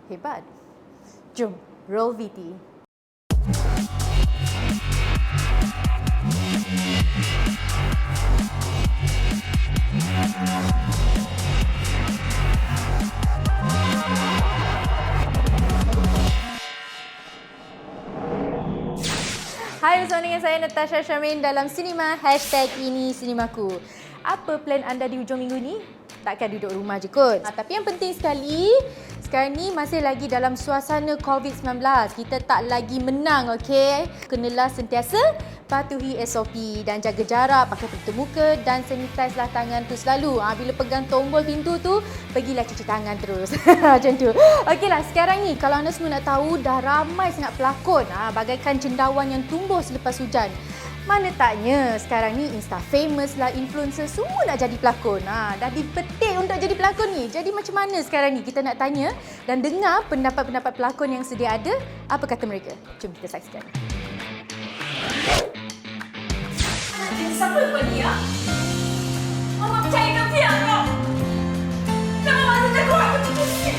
Hebat. Jom, roll VT. Hai, bersama dengan saya Natasha Syamin dalam Sinema #ini Sinemaku. Apa plan anda di hujung minggu ni? Takkan duduk rumah je kot. Tapi yang penting sekali, sekarang ni masih lagi dalam suasana COVID-19. Kita tak lagi menang, okey? Kenalah sentiasa patuhi SOP dan jaga jarak, pakai pelitup muka dan sanitize lah tangan tu selalu. Bila pegang tombol pintu tu, pergilah cuci tangan terus. Macam tu. Okeylah, sekarang ni kalau anda semua nak tahu, dah ramai sangat pelakon bagaikan cendawan yang tumbuh selepas hujan. Mana taknya sekarang ni Insta famous lah, influencer semua nak jadi pelakon. Dah dipetik untuk jadi pelakon ni. Jadi macam mana sekarang ni? Kita nak tanya dan dengar pendapat-pendapat pelakon yang sedia ada. Apa kata mereka? Jom kita saksikan. Siapa kau ni ya? Mama percayakan Fia kau. Kalau ada jago aku cuci sikit.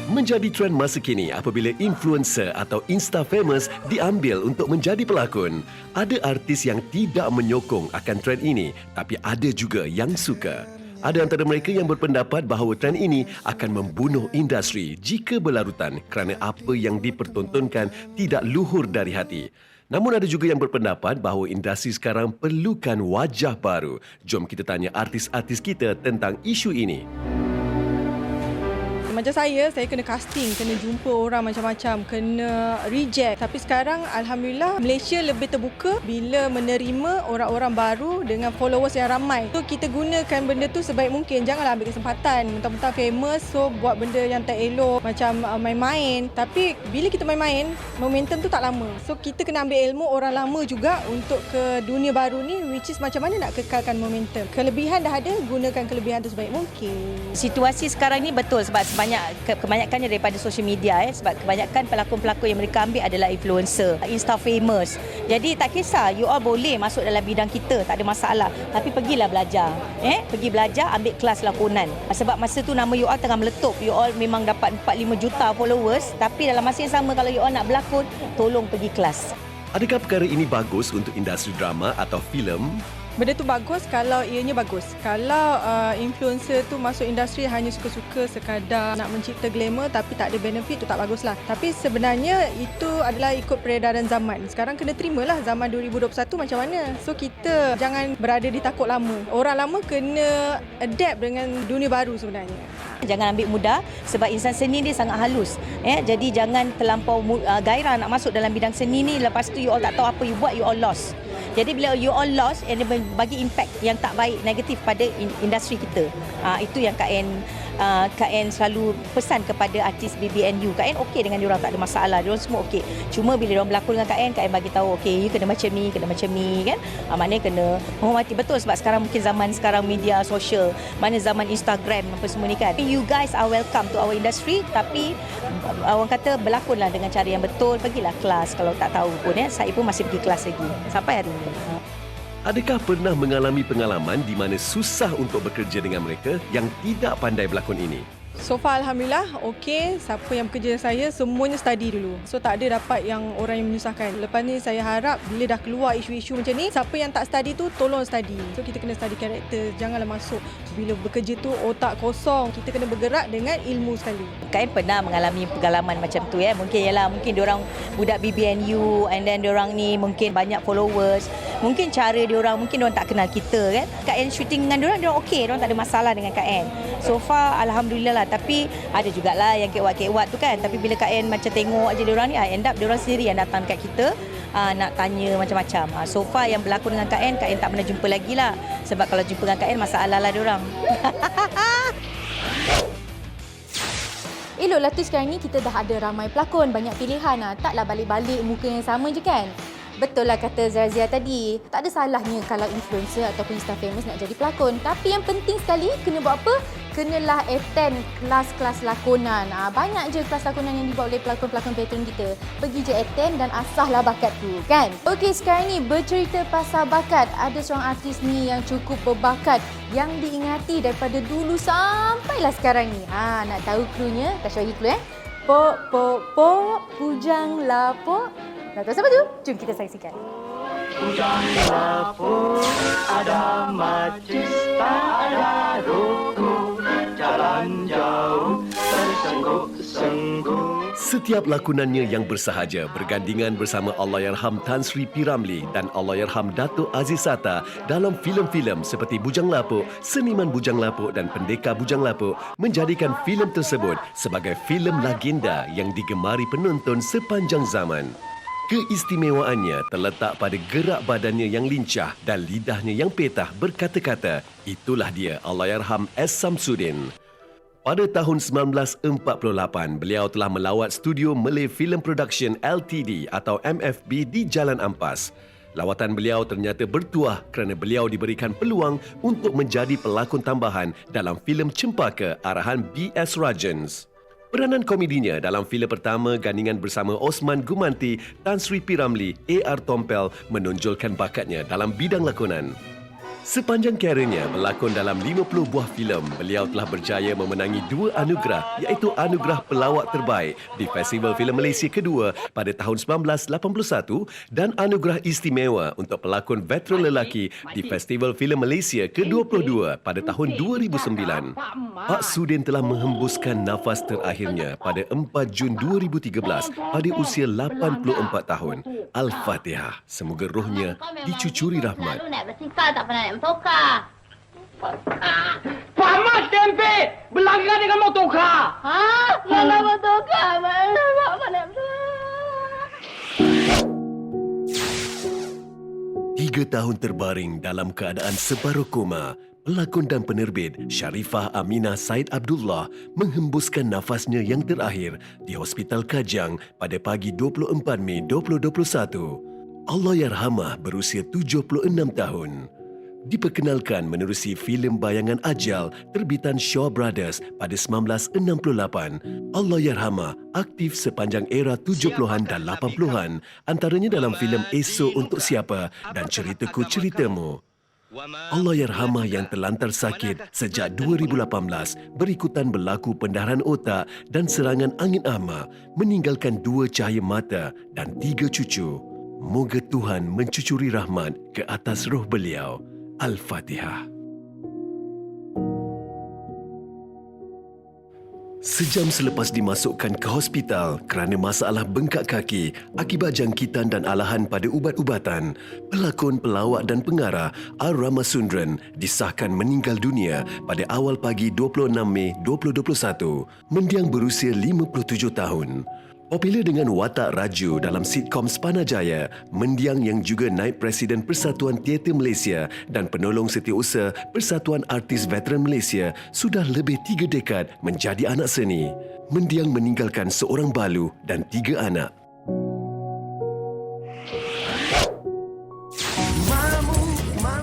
Menjadi trend masa kini apabila influencer atau Insta famous diambil untuk menjadi pelakon. Ada artis yang tidak menyokong akan trend ini, tapi ada juga yang suka. Ada antara mereka yang berpendapat bahawa trend ini akan membunuh industri jika berlarutan kerana apa yang dipertontonkan tidak luhur dari hati. Namun ada juga yang berpendapat bahawa industri sekarang perlukan wajah baru. Jom kita tanya artis-artis kita tentang isu ini. Macam saya kena casting, kena jumpa orang macam-macam, kena reject. Tapi sekarang Alhamdulillah Malaysia lebih terbuka bila menerima orang-orang baru dengan followers yang ramai. So kita gunakan benda tu sebaik mungkin. Janganlah ambil kesempatan mentang-mentang famous so buat benda yang tak elok macam main-main. Tapi bila kita main-main, momentum tu tak lama. So kita kena ambil ilmu orang lama juga untuk ke dunia baru ni, which is macam mana nak kekalkan momentum. Kelebihan dah ada, gunakan kelebihan tu sebaik mungkin. Situasi sekarang ni betul sebab kebanyakannya daripada social media sebab kebanyakan pelakon-pelakon yang mereka ambil adalah influencer, Insta famous. Jadi tak kisah, you all boleh masuk dalam bidang kita, tak ada masalah. Tapi pergilah belajar. Pergi belajar, ambil kelas lakonan. Sebab masa tu nama you all tengah meletup. You all memang dapat 4-5 juta followers, tapi dalam masa yang sama kalau you all nak berlakon, tolong pergi kelas. Adakah perkara ini bagus untuk industri drama atau filem? Benda tu bagus kalau ianya bagus. Kalau influencer tu masuk industri hanya suka-suka sekadar nak mencipta glamour tapi tak ada benefit, tu tak baguslah. Tapi sebenarnya itu adalah ikut peredaran zaman. Sekarang kena terimalah zaman 2021 macam mana. So kita jangan berada di takut lama. Orang lama kena adapt dengan dunia baru sebenarnya. Jangan ambil mudah sebab insan seni dia sangat halus. Jadi jangan terlampau gairah nak masuk dalam bidang seni ni, lepas tu you all tak tahu apa you buat, you all lost. Jadi bila you all lost, dia bagi impact yang tak baik, negatif pada industri kita. Itu yang Kak En selalu pesan kepada artis BBNU. Kak En okey dengan diorang, tak ada masalah. Diorang semua okey. Cuma bila diorang berlakon dengan Kak En bagi tahu okey, you kena macam ni kan. Maknanya kena menghormati betul sebab sekarang mungkin zaman sekarang media sosial, mana zaman Instagram apa semua ni kan. You guys are welcome to our industry, tapi orang kata berlakonlah dengan cara yang betul, pergilah kelas kalau tak tahu pun Saya pun masih pergi kelas lagi sampai hari ini. Adakah pernah mengalami pengalaman di mana susah untuk bekerja dengan mereka yang tidak pandai berlakon ini? So far Alhamdulillah okey. Siapa yang bekerja saya semuanya study dulu. So tak ada dapat yang orang yang menyusahkan. Lepas ni saya harap bila dah keluar isu-isu macam ni, siapa yang tak study tu tolong study. So kita kena study karakter. Janganlah masuk bila bekerja tu otak kosong. Kita kena bergerak dengan ilmu sekali. Kak En pernah mengalami pengalaman macam tu Mungkin diorang budak BBNU and then diorang ni mungkin banyak followers. Mungkin cara diorang, mungkin diorang tak kenal kita kan. Kak En shooting dengan diorang okey, diorang tak ada masalah dengan Kak En. So far alhamdulillah lah. Tapi ada jugalah yang kewat-kewat tu kan. Tapi bila Kak En macam tengok aja diorang ni, end up diorang sendiri yang datang kat kita nak tanya macam-macam. So far yang berlakon dengan Kak En tak pernah jumpa lagi lah. Sebab kalau jumpa dengan Kak En masalah lah diorang. Eloklah tu sekarang ni kita dah ada ramai pelakon, banyak pilihan. Taklah balik-balik muka yang sama je kan. Betul lah kata Zazia tadi. Tak ada salahnya kalau influencer ataupun Insta famous nak jadi pelakon. Tapi yang penting sekali kena buat apa? Kenalah attend kelas-kelas lakonan. Banyak je kelas lakonan yang dibuat oleh pelakon-pelakon veteran kita. Pergi je attend dan asahlah bakat tu kan. Okey, sekarang ni bercerita pasal bakat. Ada seorang artis ni yang cukup berbakat yang diingati daripada dulu sampailah sekarang ni. Nak tahu cluenya? Kasih bagi clue Pok, bujang lapuk. Nak tahu siapa tu? Jom kita saksikan. Bujang lapuk, ada macis, tak ada rokok. Jalan jauh, tersengguk-sengguk. Setiap lakonannya yang bersahaja bergandingan bersama Allahyarham Tan Sri P. Ramlee dan Allahyarham Dato' Aziz Sata dalam filem-filem seperti Bujang Lapuk, Seniman Bujang Lapuk dan Pendekar Bujang Lapuk menjadikan filem tersebut sebagai filem legenda yang digemari penonton sepanjang zaman. Keistimewaannya terletak pada gerak badannya yang lincah dan lidahnya yang petah berkata-kata. Itulah dia Allahyarham S. Samsudin. Pada tahun 1948, beliau telah melawat studio Malay Film Production Ltd atau MFB di Jalan Ampas. Lawatan beliau ternyata bertuah kerana beliau diberikan peluang untuk menjadi pelakon tambahan dalam filem Cempaka arahan B.S. Rajens. Peranan komedinya dalam filem pertama gandingan bersama Osman Gumanti, Tan Sri P. Ramlee, A.R. Tompel menonjolkan bakatnya dalam bidang lakonan. Sepanjang karirnya berlakon dalam 50 buah filem, beliau telah berjaya memenangi 2 anugerah iaitu Anugerah Pelawak Terbaik di Festival Filem Malaysia kedua pada tahun 1981 dan Anugerah Istimewa untuk pelakon veteran lelaki di Festival Filem Malaysia ke-22 pada tahun 2009. Pak Sudin telah menghembuskan nafas terakhirnya pada 4 Jun 2013 pada usia 84 tahun. Al-Fatihah. Semoga rohnya dicucuri rahmat. Lalu nak bersikap tak pernah nak motorkar. Pamas tempe! Berlanggan dengan motorkar! Ha? Mana motorkar? Mana nak motorkar? 3 tahun terbaring dalam keadaan separuh koma, pelakon dan penerbit Sharifah Aminah Said Abdullah menghembuskan nafasnya yang terakhir di Hospital Kajang pada pagi 24 Mei 2021. Allahyarhamah berusia 76 tahun. Diperkenalkan menerusi filem Bayangan Ajal terbitan Shaw Brothers pada 1968. Allahyarhamah aktif sepanjang era 70-an dan 80-an, antaranya dalam filem Esok Untuk Siapa dan Ceritaku Ceritamu. Allahyarhamah yang terlantar sakit sejak 2018 berikutan berlaku pendarahan otak dan serangan angin ahma, meninggalkan 2 cahaya mata dan 3 cucu. Moga Tuhan mencucuri rahmat ke atas roh beliau. Al-Fatihah. Sejam selepas dimasukkan ke hospital kerana masalah bengkak kaki akibat jangkitan dan alahan pada ubat-ubatan, pelakon, pelawak dan pengarah R. Ramasundran disahkan meninggal dunia pada awal pagi 26 Mei 2021. Mendiang berusia 57 tahun. Popular dengan watak Raju dalam sitkom Spanajaya, mendiang yang juga naib Presiden Persatuan Teater Malaysia dan penolong setiausaha Persatuan Artis Veteran Malaysia sudah lebih 3 dekad menjadi anak seni. Mendiang meninggalkan seorang balu dan 3 anak.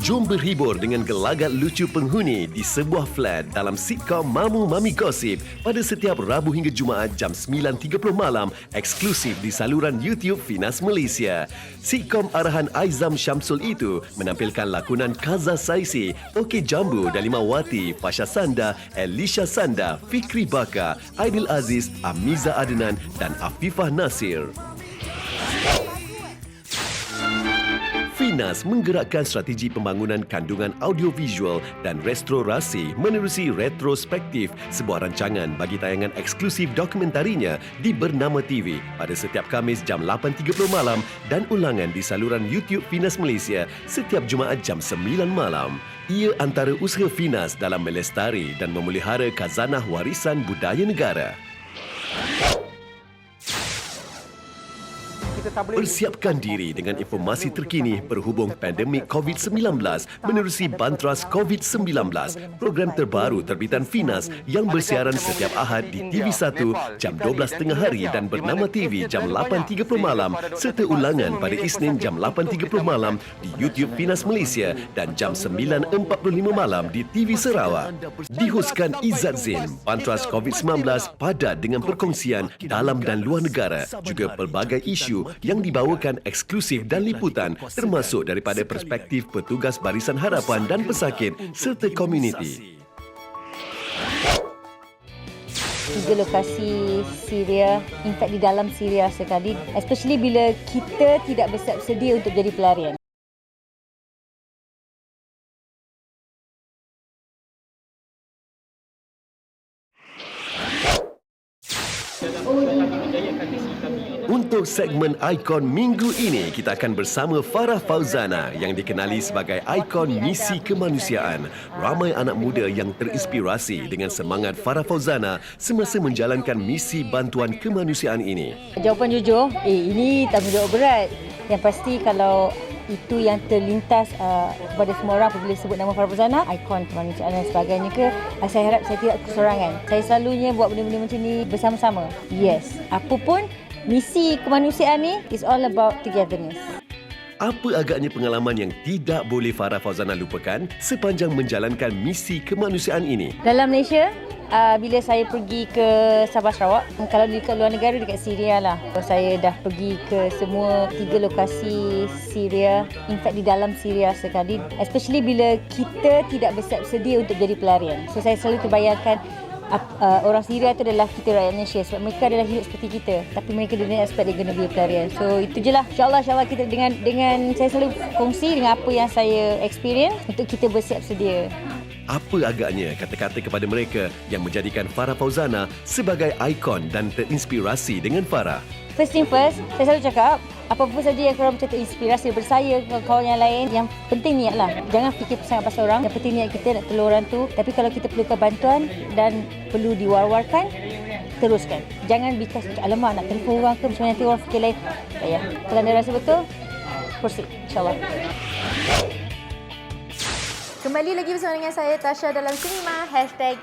Jom berhibur dengan gelagat lucu penghuni di sebuah flat dalam sitkom Mamu Mami Gossip pada setiap Rabu hingga Jumaat jam 9.30 malam eksklusif di saluran YouTube Finas Malaysia. Sitkom arahan Aizam Syamsul itu menampilkan lakonan Kaza Saisi, Okey Jambu, Dalima Wati, Fasha Sanda, Elisha Sanda, Fikri Baka, Aidil Aziz, Amiza Adnan dan Afifah Nasir. Finas menggerakkan strategi pembangunan kandungan audiovisual dan restorasi menerusi Retrospektif, sebuah rancangan bagi tayangan eksklusif dokumentarinya di Bernama TV pada setiap Khamis jam 8.30 malam dan ulangan di saluran YouTube Finas Malaysia setiap Jumaat jam 9 malam. Ia antara usaha Finas dalam melestari dan memelihara khazanah warisan budaya negara. Persiapkan diri dengan informasi terkini berhubung pandemik COVID-19 menerusi Bantras COVID-19, program terbaru terbitan Finas yang bersiaran setiap Ahad di TV1 jam 12.30 hari dan Bernama TV jam 8.30 malam serta ulangan pada Isnin jam 8.30 malam di YouTube Finas Malaysia dan jam 9.45 malam di TV Sarawak. Dihoskan Izzat Zain, Bantras COVID-19 padat dengan perkongsian dalam dan luar negara, juga pelbagai isu yang dibawakan eksklusif dan liputan termasuk daripada perspektif petugas Barisan Harapan dan pesakit serta komuniti. 3 lokasi Syria, in fact di dalam Syria sekali, especially bila kita tidak bersedia untuk jadi pelarian. Untuk segmen Ikon minggu ini, kita akan bersama Farah Fauzana yang dikenali sebagai ikon misi kemanusiaan. Ramai anak muda yang terinspirasi dengan semangat Farah Fauzana semasa menjalankan misi bantuan kemanusiaan ini. Jawapan jujur, ini tanggungjawab berat. Yang pasti kalau itu yang terlintas kepada semua orang apabila sebut nama Farah Fauzana, ikon kemanusiaan dan sebagainya ke, saya harap saya tidak kesorangan. Saya selalunya buat benda-benda macam ni bersama-sama. Yes, apa pun misi kemanusiaan ni is all about togetherness. Apa agaknya pengalaman yang tidak boleh Farah Fauzana lupakan sepanjang menjalankan misi kemanusiaan ini? Dalam Malaysia, bila saya pergi ke Sabah Sarawak, kalau dekat luar negara dekat Syria lah. Saya dah pergi ke semua 3 lokasi Syria, in fact di dalam Syria sekali, especially bila kita tidak bersedia untuk jadi pelarian. So saya selalu terbayangkan orang Syria itu adalah kita rakyat Malaysia, sebab mereka adalah hidup seperti kita, tapi mereka don't expect they're gonna be a pelarian. So itu je lah, insyaAllah kita dengan saya selalu kongsi dengan apa yang saya experience untuk kita bersiap sedia. Apa agaknya kata-kata kepada mereka yang menjadikan Farah Fauzana sebagai ikon dan terinspirasi dengan Farah? First thing first, saya selalu cakap, apa-apa saja yang korang macam terinspirasi daripada saya ke kawan yang lain, yang penting niat lah. Jangan fikir sangat pasal orang, yang penting niat kita nak tolong orang tu. Tapi kalau kita perlukan bantuan dan perlu diwar-warkan, teruskan. Jangan because, alamak nak telefon orang ke, macam nanti orang fikir lain. Tak payah. Kalau anda rasa betul, proceed, insyaAllah. Kembali lagi bersama dengan saya Tasha dalam Sinema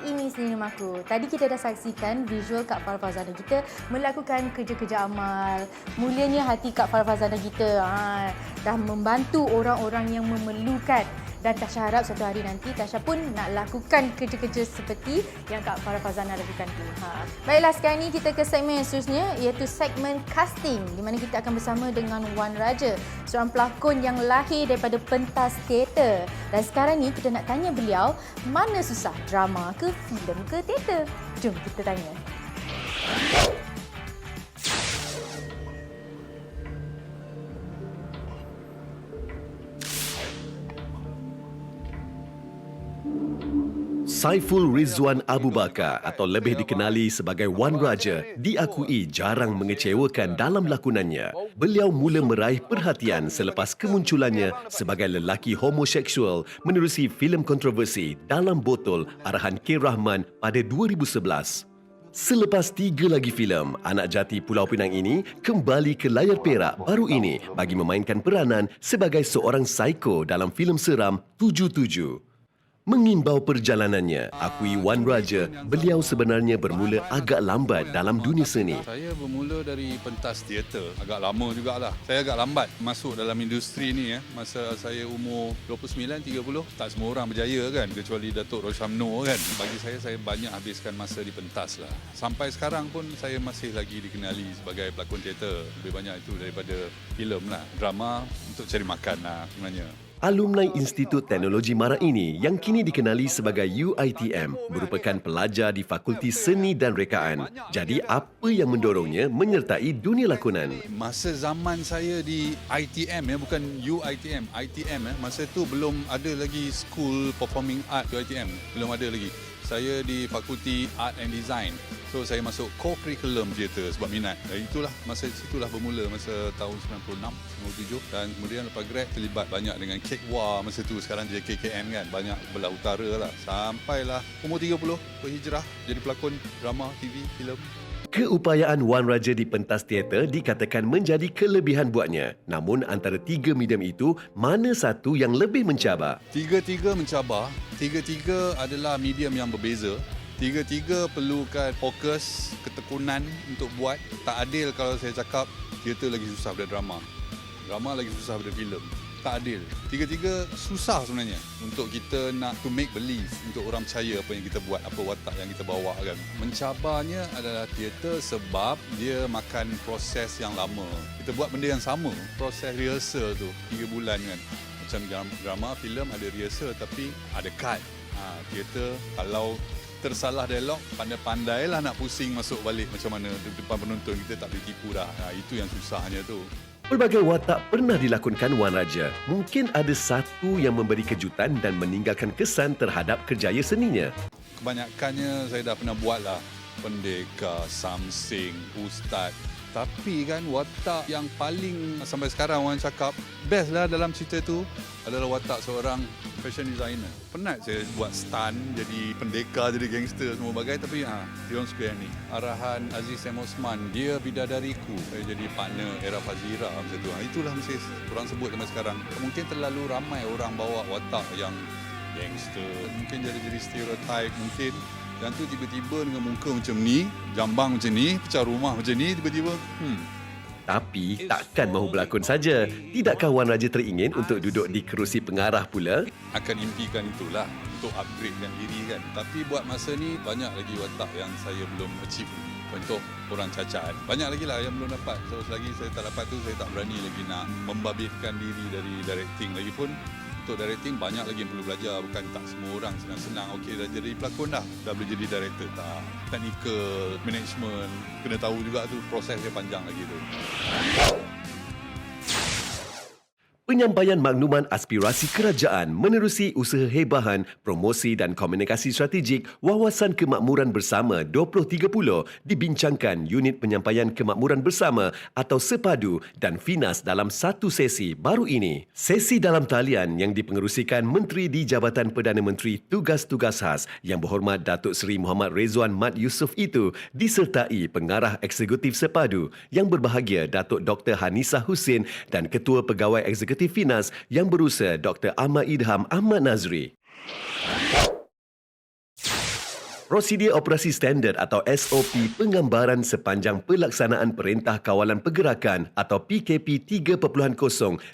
#IniSinemaku. Tadi kita dah saksikan visual Kak Farah Fauzana kita melakukan kerja-kerja amal. Mulianya hati Kak Farah Fauzana kita dah membantu orang-orang yang memerlukan. Dan Tasha harap suatu hari nanti Tasha pun nak lakukan kerja-kerja seperti yang Kak Farah Fauzana lakukan tu. Baiklah, sekarang ni kita ke segmen yang seterusnya, iaitu segmen casting, di mana kita akan bersama dengan Wan Raja, seorang pelakon yang lahir daripada pentas teater. Dan sekarang ni kita nak tanya beliau, mana susah, drama ke, filem ke, teater? Jom kita tanya. Saiful Rizwan Abu Bakar atau lebih dikenali sebagai Wan Raja diakui jarang mengecewakan dalam lakonannya. Beliau mula meraih perhatian selepas kemunculannya sebagai lelaki homoseksual menerusi filem kontroversi Dalam Botol arahan K. Rahman pada 2011. Selepas 3 lagi filem, anak jati Pulau Pinang ini kembali ke layar perak baru ini bagi memainkan peranan sebagai seorang psiko dalam filem seram 77. Mengimbau perjalanannya, akui Wan Raja, beliau sebenarnya bermula agak lambat dalam dunia seni. Saya bermula dari pentas teater, agak lama jugalah. Saya agak lambat masuk dalam industri ni masa saya umur 29, 30. Tak semua orang berjaya kan, kecuali Datuk Roshamno kan. Bagi saya banyak habiskan masa di pentas lah. Sampai sekarang pun saya masih lagi dikenali sebagai pelakon teater. Lebih banyak itu daripada filem lah. Drama untuk cari makan lah sebenarnya. Alumni Institut Teknologi Mara ini yang kini dikenali sebagai UiTM merupakan pelajar di Fakulti Seni dan Rekaan. Jadi apa yang mendorongnya menyertai dunia lakonan? Masa zaman saya di ITM bukan UiTM, ITM masa tu belum ada lagi School Performing Art UiTM, belum ada lagi. Saya di Fakulti Art and Design. So saya masuk co-curriculum teater sebab minat. Itulah masa situlah bermula masa tahun 96, 97 dan kemudian lepas grad terlibat banyak dengan Kekwa masa tu, sekarang dia KKN kan, banyak belah utara lah. Sampailah umur 30 berhijrah jadi pelakon drama, TV, filem. Keupayaan Wan Raja di pentas teater dikatakan menjadi kelebihan buatnya. Namun antara 3 medium itu, mana satu yang lebih mencabar? Tiga-tiga mencabar, tiga-tiga adalah medium yang berbeza. Tiga-tiga perlukan fokus, ketekunan untuk buat. Tak adil kalau saya cakap teater lagi susah daripada drama. Drama lagi susah daripada filem. Tak adil. Tiga-tiga susah sebenarnya untuk kita nak to make believe, untuk orang percaya apa yang kita buat, apa watak yang kita bawa kan. Mencabarnya adalah teater sebab dia makan proses yang lama. Kita buat benda yang sama, proses rehearsal tu 3 bulan kan. Macam drama, filem ada rehearsal tapi ada cut. Teater kalau tersalah dialog, pandai-pandailah nak pusing masuk balik macam mana depan penonton. Kita tak boleh tipu dah. Itu yang susahnya tu. Pelbagai watak pernah dilakonkan Wan Raja. Mungkin ada satu yang memberi kejutan dan meninggalkan kesan terhadap kerjaya seninya. Kebanyakannya saya dah pernah buat lah. Pendekar, samsing, ustaz. Tapi kan watak yang paling sampai sekarang orang cakap best lah dalam cerita tu adalah watak seorang fashion designer. Penat saya buat stunt, jadi pendekar, jadi gangster semua bagai. Tapi Dion Square ni. Arahan Aziz M. Osman, dia bidadariku. Saya jadi partner Era Fazira macam tu. Itulah mesti orang sebut sampai sekarang. Mungkin terlalu ramai orang bawa watak yang gangster. Mungkin jadi stereotype. Mungkin yang tu tiba-tiba dengan muka macam ni, jambang macam ni, pecah rumah macam ni, tiba-tiba Tapi takkan mahu berlakon saja. Tidakkah Wan Raja teringin untuk duduk di kerusi pengarah pula? akan impikan itulah untuk upgradekan diri kan. Tapi buat masa ni banyak lagi watak yang saya belum achieve. Contoh orang cacat. Banyak lagi lah yang belum dapat. So selagi saya tak dapat tu, saya tak berani lagi nak membabitkan diri dari directing. Lagipun untuk directing banyak lagi yang perlu belajar. Bukan tak semua orang senang-senang. Okey, dah jadi pelakon dah boleh jadi director. Tak. Technical, management. Kena tahu juga tu prosesnya panjang lagi tu. Penyampaian makluman aspirasi kerajaan menerusi usaha hebahan, promosi dan komunikasi strategik Wawasan Kemakmuran Bersama 2030 dibincangkan Unit Penyampaian Kemakmuran Bersama atau SEPADU dan FINAS dalam satu sesi baru ini. Sesi dalam talian yang dipengerusikan Menteri di Jabatan Perdana Menteri Tugas-Tugas Khas Yang Berhormat Datuk Seri Muhammad Rezwan Mat Yusof itu disertai Pengarah Eksekutif SEPADU yang berbahagia Datuk Dr. Hanisa Husin dan Ketua Pegawai Eksekutif FINAS yang berusaha Dr. Ahmad Idham Ahmad Nazri. Prosedur Operasi Standard atau SOP penggambaran sepanjang pelaksanaan Perintah Kawalan Pergerakan atau PKP 3.0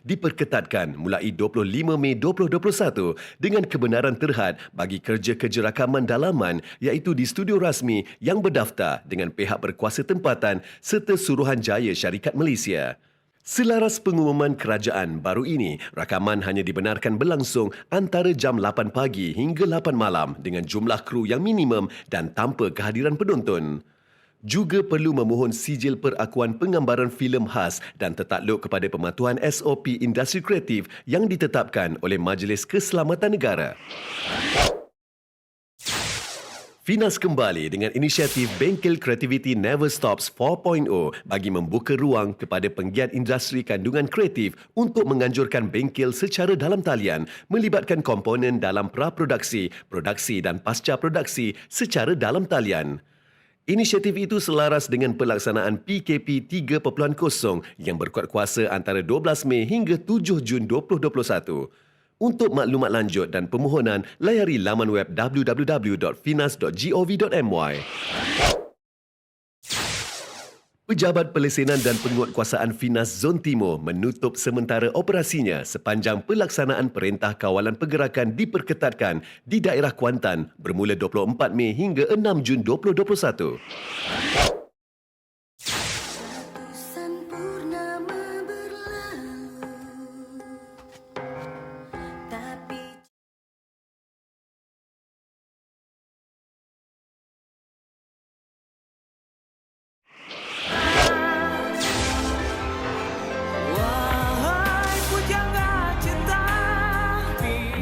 diperketatkan mulai 25 Mei 2021 dengan kebenaran terhad bagi kerja-kerja rakaman dalaman iaitu di studio rasmi yang berdaftar dengan pihak berkuasa tempatan serta Suruhanjaya Syarikat Malaysia. Selaras pengumuman kerajaan baru ini, rakaman hanya dibenarkan berlangsung antara jam 8 pagi hingga 8 malam dengan jumlah kru yang minimum dan tanpa kehadiran penonton. Juga perlu memohon sijil perakuan penggambaran filem khas dan tertakluk kepada pematuhan SOP industri kreatif yang ditetapkan oleh Majlis Keselamatan Negara. FINAS kembali dengan inisiatif Bengkel Kreativiti Never Stops 4.0 bagi membuka ruang kepada penggiat industri kandungan kreatif untuk menganjurkan bengkel secara dalam talian melibatkan komponen dalam praproduksi, produksi dan pasca produksi secara dalam talian. Inisiatif itu selaras dengan pelaksanaan PKP 3.0 yang berkuat kuasa antara 12 Mei hingga 7 Jun 2021. Untuk maklumat lanjut dan permohonan, layari laman web www.finas.gov.my. Pejabat Pelesenan dan Penguatkuasaan FINAS Zon Timur menutup sementara operasinya sepanjang pelaksanaan Perintah Kawalan Pergerakan diperketatkan di daerah Kuantan bermula 24 Mei hingga 6 Jun 2021.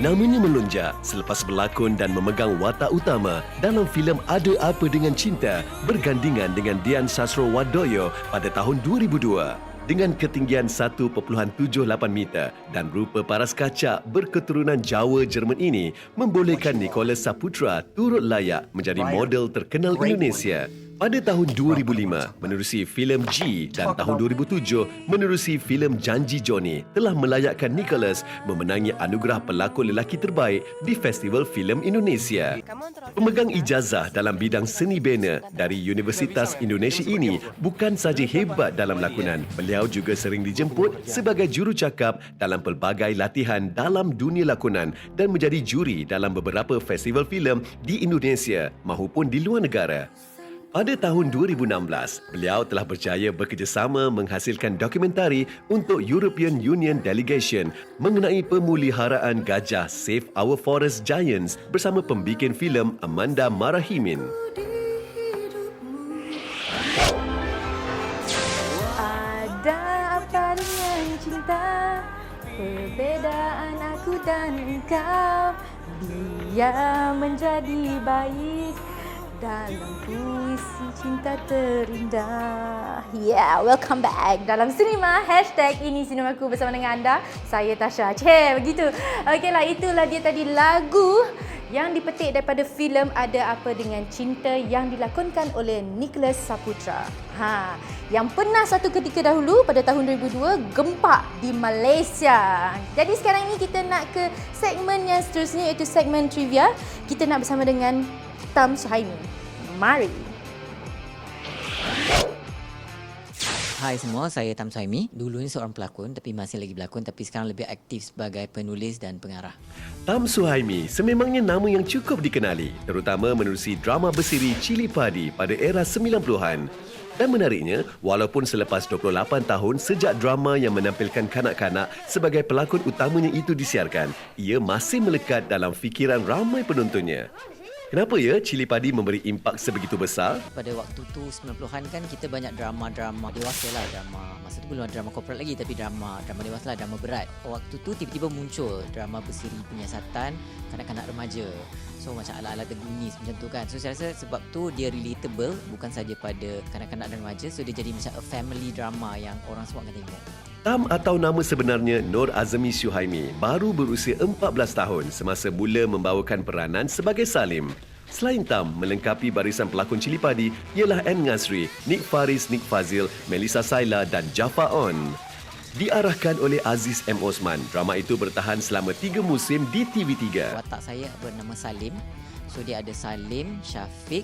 Namanya melonjak selepas berlakon dan memegang watak utama dalam filem Ada Apa Dengan Cinta bergandingan dengan Dian Sastrowadoyo pada tahun 2002. Dengan ketinggian 1.78 meter dan rupa paras kacak berketurunan Jawa Jerman ini membolehkan Nicholas Saputra turut layak menjadi model terkenal Indonesia. Pada tahun 2005 menerusi filem G dan tahun 2007 menerusi filem Janji Johnny telah melayakkan Nicholas memenangi anugerah pelakon lelaki terbaik di Festival Filem Indonesia. Pemegang ijazah dalam bidang seni bina dari Universitas Indonesia ini bukan sahaja hebat dalam lakonan, beliau juga sering dijemput sebagai jurucakap dalam pelbagai latihan dalam dunia lakonan dan menjadi juri dalam beberapa festival filem di Indonesia mahupun di luar negara. Pada tahun 2016, beliau telah berjaya bekerjasama menghasilkan dokumentari untuk European Union Delegation mengenai pemuliharaan gajah Save Our Forest Giants bersama pembikin filem Amanda Marahimin. Ada apa dengan cinta? Perbezaan aku dan engkau, dia menjadi baik dalam puisi cinta terindah. Yeah, welcome back dalam Sinema. #ini Sinemaku bersama dengan anda. Saya Tasha. Begitu. Okeylah, itulah dia tadi lagu yang dipetik daripada filem Ada Apa Dengan Cinta yang dilakonkan oleh Nicholas Saputra. Yang pernah satu ketika dahulu pada tahun 2002 gempak di Malaysia. Jadi sekarang ini kita nak ke segmen yang seterusnya, iaitu segmen trivia. Kita nak bersama dengan Tam Suhaimi. Mari. Hai semua, saya Tam Suhaimi. Dulu ni seorang pelakon tapi masih lagi berlakon, tapi sekarang lebih aktif sebagai penulis dan pengarah. Tam Suhaimi sememangnya nama yang cukup dikenali, terutama menerusi drama bersiri Cili Padi pada era 90-an. Dan menariknya, walaupun selepas 28 tahun sejak drama yang menampilkan kanak-kanak sebagai pelakon utamanya itu disiarkan, ia masih melekat dalam fikiran ramai penontonnya. Kenapa ya Cili Padi memberi impak sebegitu besar? Pada waktu tu 90-an kan kita banyak drama-drama dewasa lah, drama masa tu belum ada drama korporat lagi, tapi drama dewasa lah, drama berat. Waktu tu tiba-tiba muncul drama bersiri penyiasatan kanak-kanak remaja. So macam ala-ala The Goonies macam tu kan. So saya rasa sebab tu dia relatable bukan saja pada kanak-kanak dan remaja. So dia jadi macam a family drama yang orang semua akan tengok. Tam atau nama sebenarnya Nur Azmi Suhaimi baru berusia 14 tahun semasa mula membawakan peranan sebagai Salim. Selain Tam, melengkapi barisan pelakon Cili Padi ialah Anne Ngasri, Nick Faris, Nick Fazil, Melissa Saila dan Jafar On. Diarahkan oleh Aziz M. Osman, drama itu bertahan selama 3 musim di TV3. Watak saya bernama Salim. So dia ada Salim, Syafiq,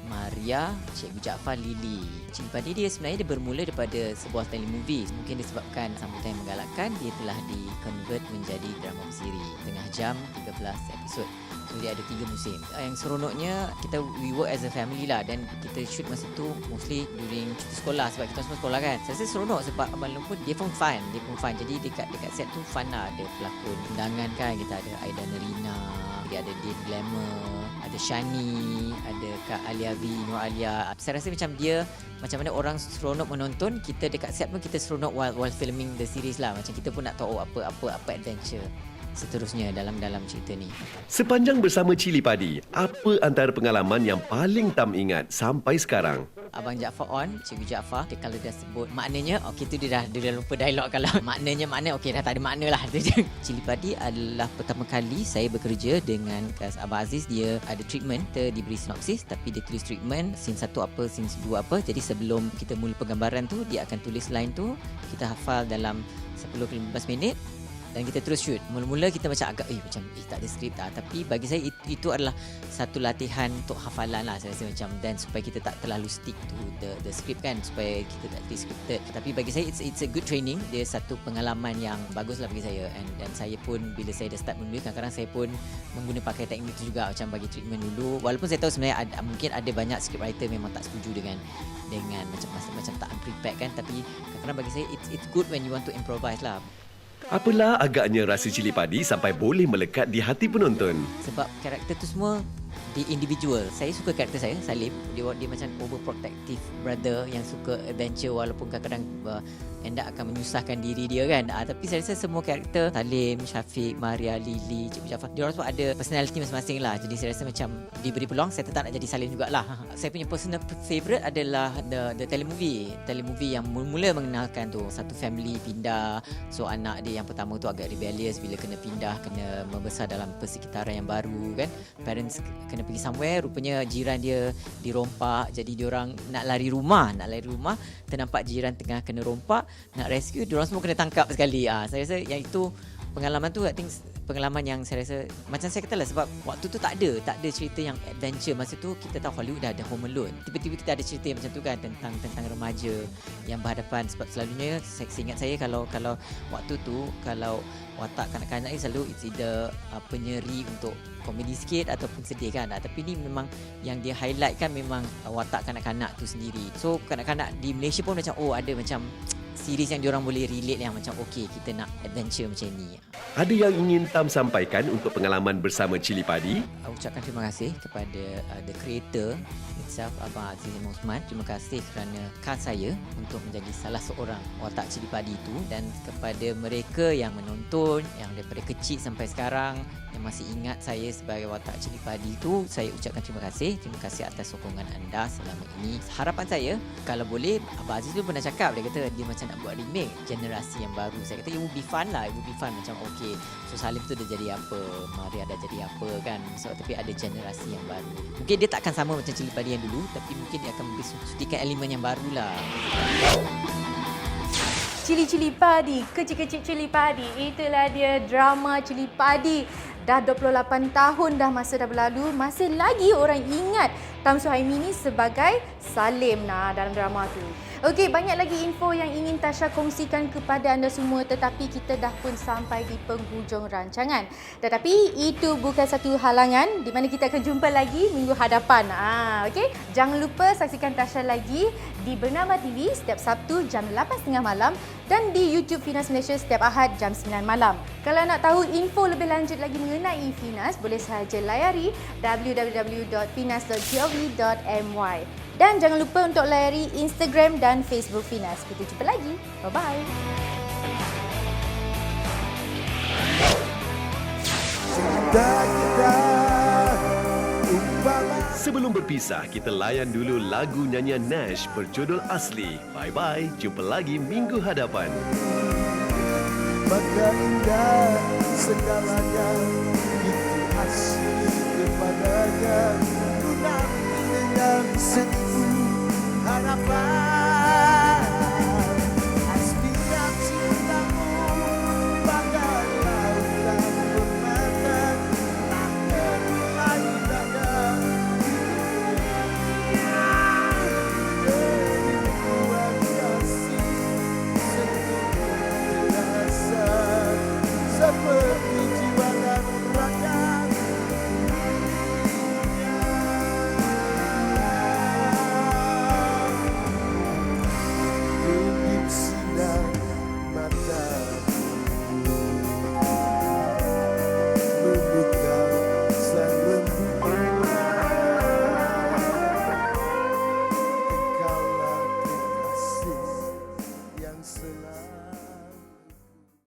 Maria, Cikgu Jaafar, Lily. Cili Padi dia sebenarnya dia bermula daripada sebuah telemovie. Mungkin disebabkan sambutan yang menggalakkan, dia telah di-convert menjadi drama bersiri. Tengah jam, 13 episod. So dia ada 3 musim. Yang seronoknya, we work as a family lah, dan kita shoot masa tu mostly during cuti sekolah sebab kita semua sekolah kan. Saya rasa seronok sebab Abang Lumpur dia pun fun. Jadi dekat set tu fun lah. Ada pelakon undangan kan, kita ada Aida Nerina, dia ada Dave Glamour, ada Shani, ada Kak Alia V, Nur Alia. Saya rasa macam dia, macam mana orang seronok menonton, kita dekat set pun kita seronok while filming the series lah. Macam kita pun nak tahu apa adventure seterusnya dalam cerita ni. Sepanjang bersama Cili Padi, apa antara pengalaman yang paling Tam ingat sampai sekarang? Abang Jaafar On, Cikgu Jaafar, dia kalau dah sebut maknanya, okey tu dia dah lupa dialog. Kalau makna okey dah tak ada makna lah. Cili Padi adalah pertama kali saya bekerja dengan Abang Aziz. Dia ada treatment, kita diberi sinopsis tapi dia tulis treatment, scene 1 apa, scene 2 apa. Jadi sebelum kita mula penggambaran tu, dia akan tulis line tu, kita hafal dalam 10-15 minit dan kita terus shoot. Mula-mula kita macam agak tak ada skrip tak. Tapi bagi saya itu adalah satu latihan untuk hafalan lah. Saya rasa macam, dan supaya kita tak terlalu stick to the script kan, supaya kita tak scripted. Tapi bagi saya it's a good training. Dia satu pengalaman yang bagus lah bagi saya. Dan saya pun bila saya dah start menulis, kadang-kadang saya pun pakai teknik tu juga, macam bagi treatment dulu. Walaupun saya tahu sebenarnya mungkin ada banyak scriptwriter memang tak setuju dengan macam tak unprepared kan. Tapi kadang-kadang bagi saya it's good when you want to improvise lah. Apalah agaknya rasa Cili Padi sampai boleh melekat di hati penonton? Sebab karakter tu semua di individual. Saya suka karakter saya, Salim. Dia macam overprotective brother yang suka adventure walaupun kadang-kadang end up akan menyusahkan diri dia kan. Tapi saya rasa semua karakter, Salim, Syafiq, Maria, Lily, Cikgu Jaafar, dia orang semua ada personality masing-masing lah. Jadi saya rasa macam diberi peluang, saya tetap nak jadi Salim jugalah. Saya punya personal favourite adalah the telemovie. Telemovie yang mula mengenalkan tu satu family pindah. So anak dia yang pertama tu agak rebellious bila kena pindah, kena membesar dalam persekitaran yang baru kan. Parents kena pergi somewhere, rupanya jiran dia dirompak, jadi diorang nak lari rumah, ternampak jiran tengah kena rompak, nak rescue, diorang semua kena tangkap sekali. Saya rasa yang itu pengalaman tu I think pengalaman yang saya rasa macam saya katalah, sebab waktu tu tak ada cerita yang adventure. Masa tu kita tahu Hollywood dah ada Home Alone, tiba-tiba kita ada cerita yang macam tu kan, tentang remaja yang berhadapan. Sebab selalunya seingat saya kalau waktu tu kalau watak kanak-kanak ni selalu it's either penyeri untuk komedi sikit ataupun sedih kan. Tapi ni memang yang dia highlight kan memang watak kanak-kanak tu sendiri. So kanak-kanak di Malaysia pun macam ada macam series yang diorang boleh relate, yang macam okey kita nak adventure macam ni. Ada yang ingin Tam sampaikan untuk pengalaman bersama Cili Padi? Ucapkan terima kasih kepada the creator itself, Abang Aziz Osman. Terima kasih kerana cast saya untuk menjadi salah seorang watak Cili Padi itu, dan kepada mereka yang menonton, yang daripada kecil sampai sekarang yang masih ingat saya sebagai watak Cili Padi itu, saya ucapkan terima kasih. Terima kasih atas sokongan anda selama ini. Harapan saya, kalau boleh, Abang Aziz tu pernah cakap, dia kata dia macam nak buat remake generasi yang baru. Saya kata it would be fun lah, it would be fun. Macam okey, so Salim tu dah jadi apa, Maria dah jadi apa kan. So, tapi ada generasi yang baru. Mungkin dia takkan sama macam Cili Padi yang dulu, tapi mungkin dia akan suntikan elemen yang baru lah. Cili Padi, kecil-kecil Cili Padi. Itulah dia drama Cili Padi. Dah 28 tahun dah masa dah berlalu, masih lagi orang ingat Tam Suhaimi ni sebagai Salim dalam drama tu. Okey, banyak lagi info yang ingin Tasha kongsikan kepada anda semua, tetapi kita dah pun sampai di penghujung rancangan. Tetapi itu bukan satu halangan di mana kita akan jumpa lagi minggu hadapan. Okey, jangan lupa saksikan Tasha lagi di Bernama TV setiap Sabtu jam 8.30 malam dan di YouTube Finas Malaysia setiap Ahad jam 9 malam. Kalau nak tahu info lebih lanjut lagi mengenai Finas, boleh sahaja layari www.finas.gov.my. Dan jangan lupa untuk layari Instagram dan Facebook Finas. Kita jumpa lagi. Bye-bye. Sebelum berpisah, kita layan dulu lagu nyanyian Nash berjudul Asli. Bye-bye, jumpa lagi minggu hadapan. Maka indah segalanya, itu asli kepadanya. Ku nanti dengan sedih.